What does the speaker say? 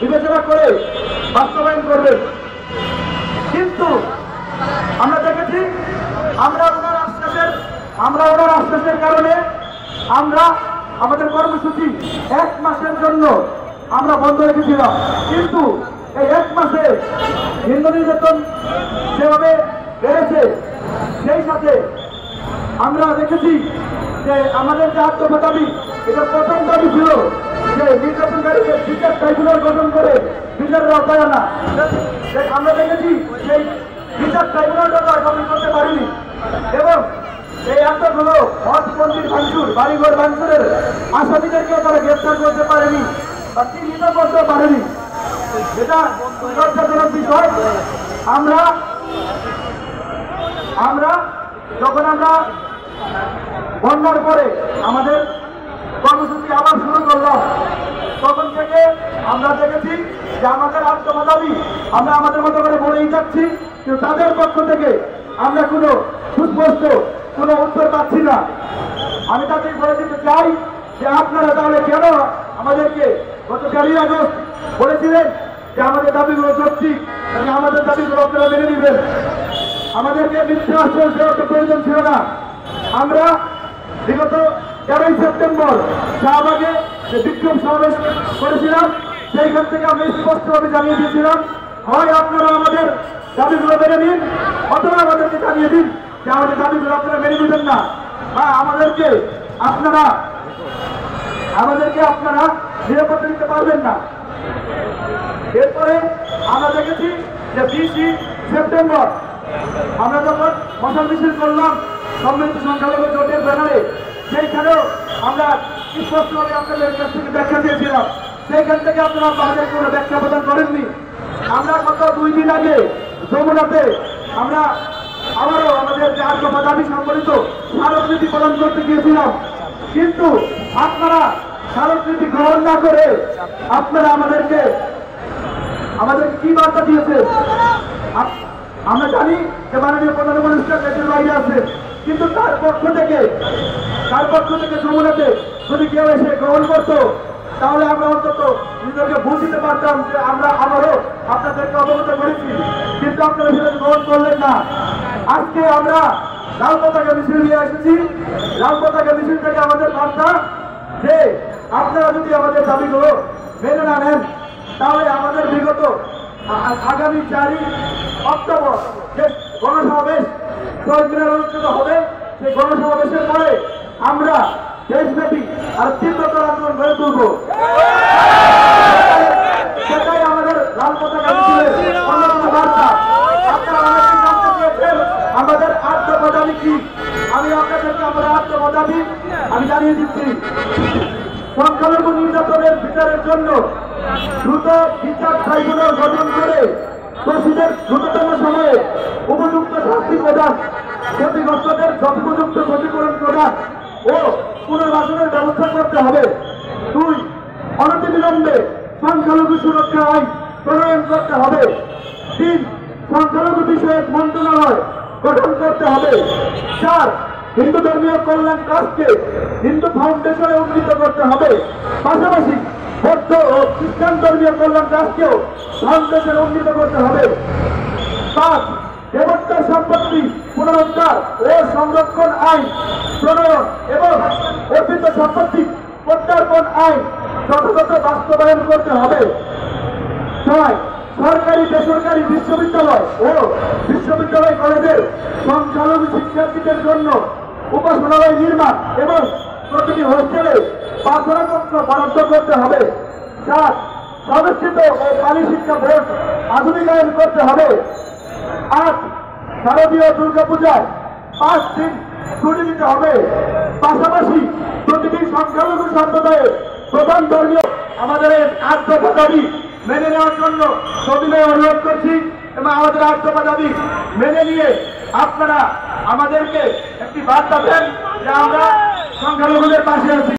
বিবেচনা করে বাস্তবায়ন করবেন। কিন্তু আমরা দেখেছি আমরা ওনার আশ্বাসের কারণে আমরা আমাদের কর্মসূচি 1 মাসের জন্য আমরা বন্ধ রেখেছিলাম। কিন্তু এই 1 মাসে হিন্দু নির্যাতন যেভাবে বেড়েছে, সেই সাথে আমরা দেখেছি যে আমাদের যে আত্মহত্যা দাবি, এটা প্রথম দাবি ছিল যে নির্যাতনকারীকে বিচার ট্রাইব্যুনাল গঠন করে বিচারের আওতায় আনা। আমরা দেখেছি সেই বিচার ট্রাইব্যুনালটা গঠন করতে পারিনি, এবং এই এতগুলো মঠ মন্দির ভাঙচুর, বাড়িঘর ভাঙচুরের আসামিদেরকেও তারা গ্রেপ্তার করতে পারেনি বা চিহ্নিত করতে পারেনি। এটা লজ্জাজনক বিষয়। আমরা যখন বন্যার পরে আমাদের কর্মসূচি আবার শুরু করলাম, তখন থেকে আমরা দেখেছি যে আমাদের আত্মহত্যা দাবি আমরা আমাদের মতো করে বলেই যাচ্ছি, কিন্তু তাদের পক্ষ থেকে আমরা কোনো সুস্পষ্ট কোনো উত্তর পাচ্ছি না। আমি তাদের বলে দিতে চাই যে আপনারা তাহলে কেন আমাদেরকে গত 4ই আগস্ট বলেছিলেন যে আমাদের দাবিগুলো যৌক্তিক, আমাদের দাবিগুলো আপনারা মেনে নেবেন। আমাদেরকে মিথ্যা আশ্বাস দেওয়ার তো প্রয়োজন ছিল না। আমরা বিগত 13ই সেপ্টেম্বর শাহবাগে যে বিক্ষোভ সমাবেশ করেছিলাম, সেইখান থেকে আমরা স্পষ্টভাবে জানিয়ে দিয়েছিলাম, হয় আপনারা আমাদের দাবিগুলো মেনে নিন, অথবা আমাদেরকে জানিয়ে দিন যে আমাদের দাবিগুলো আপনারা মেনে নেবেন না, বা আমাদেরকে আপনারা নিরাপত্তা দিতে পারবেন না। এরপরে আমরা দেখেছি যে 20ই সেপ্টেম্বর আমরা যখন মশাল মিছিল করলাম সম্মিলিত সংখ্যালঘু জোটের ব্যানারে, সেইখানেও আমরা স্পষ্টভাবে আপনাদের কাছ থেকে ব্যাখ্যা দিয়েছিলাম। সেইখান থেকে আপনারা আমাদের কোনো ব্যাখ্যা প্রদান করেননি। আমরা গত 2 দিন আগে যমুনাতে আমরা আবারও আমাদের যে আত্মহত্যা দাবি সম্বলিত স্মারকলিপি প্রদান করতে গিয়েছিলাম, কিন্তু আপনারা স্মারকলিপি গ্রহণ না করে আপনারা আমাদেরকে কি বার্তা দিয়েছে? আমরা জানি যে মাননীয় প্রধান উপদেষ্টা দেশের বাইরে আছে, কিন্তু তার পক্ষ থেকে যমুনাতে যদি কেউ এসে গ্রহণ করতো, তাহলে আমরা অন্তত নিজেকে বুঝতে পারতাম যে আমরা আবারও আপনাদেরকে অবগত করেছি, কিন্তু আপনারা সেটা গ্রহণ করলেন না। আজকে আমরা লাল পতাকা মিছিল নিয়ে এসেছি। লাল পতাকা মিছিল থেকে আমাদের বার্তা যে আপনারা যদি আমাদের দাবিগুলো মেনে না নেন, তাহলে আমাদের বিগত আগামী 4ই অক্টোবর যে গণসমাবেশ শহীদ মিনারে অনুষ্ঠিত হবে, সেই গণসমাবেশের পরে আমরা দেশব্যাপী আর তীব্রতর আন্দোলন গড়ে তুলব। সেটাই আমাদের লাল পতাকা মিছিলের অন্যতম বার্তা। আপনারা অনেকেই জানতে চেয়েছেন আমাদের আত্মহত্যা দাবি কি। আমি আপনাদেরকে আমাদের আত্মহত্যা দাবি আমি জানিয়ে দিচ্ছি। সংখ্যালঘু নির্যাতনের বিচারের জন্য দ্রুত বিচার ট্রাইব্যুনাল গঠন করে দোষীদের দ্রুততম সময়ে উপযুক্ত শাস্তি প্রদান, ক্ষতিগ্রস্তদের যথোপযুক্ত ক্ষতিপূরণ প্রদান ও পুনর্বাসনের ব্যবস্থা করতে হবে। 2, অনতিবিলম্বে সংখ্যালঘু সুরক্ষা আইন প্রণয়ন করতে হবে। 3, সংখ্যালঘু বিষয়ক মন্ত্রণালয় গঠন করতে হবে। 4, হিন্দু ধর্মীয় কল্যাণ ট্রাস্টকে হিন্দু ফাউন্ডেশনে উন্নীত করতে হবে। পাশাপাশি বৌদ্ধ ও খ্রিস্টান ধর্মীয় কল্যাণ ট্রাস্টকেও ফাউন্ডেশনে উন্নীত করতে হবে। 5, দেবত্বের সম্পত্তি পুনরুদ্ধার ও সংরক্ষণ আইন প্রণয়ন এবং অর্পিত সম্পত্তি প্রত্যার্পণ আইন যথাযথ বাস্তবায়ন করতে হবে। 6, সরকারি বেসরকারি বিশ্ববিদ্যালয় ও বিশ্ববিদ্যালয় কলেজের সংখ্যালঘু শিক্ষার্থীদের জন্য উপাসনালয় নির্মাণ এবং প্রতিটি হোস্টেলে প্রার্থনা কক্ষ বরাদ্দ করতে হবে। 7, সংস্কৃত ও পালি শিক্ষা বোর্ড আধুনিকায়ন করতে হবে। 8, শারদীয় দুর্গাপূজায় 5 দিন ছুটি দিতে হবে। পাশাপাশি প্রতিটি সংখ্যালঘু সম্প্রদায়ের প্রধান ধর্মীয় আমাদের আত্মহত্যা দাবি মেনে নেওয়ার জন্য সবিনয় অনুরোধ করছি, এবং আমাদের আত্মহত্যা দাবি মেনে নিয়ে আপনারা আমাদেরকে একটি বার্তা দেন যে আমরা সংখ্যালঘুদের পাশে আছি।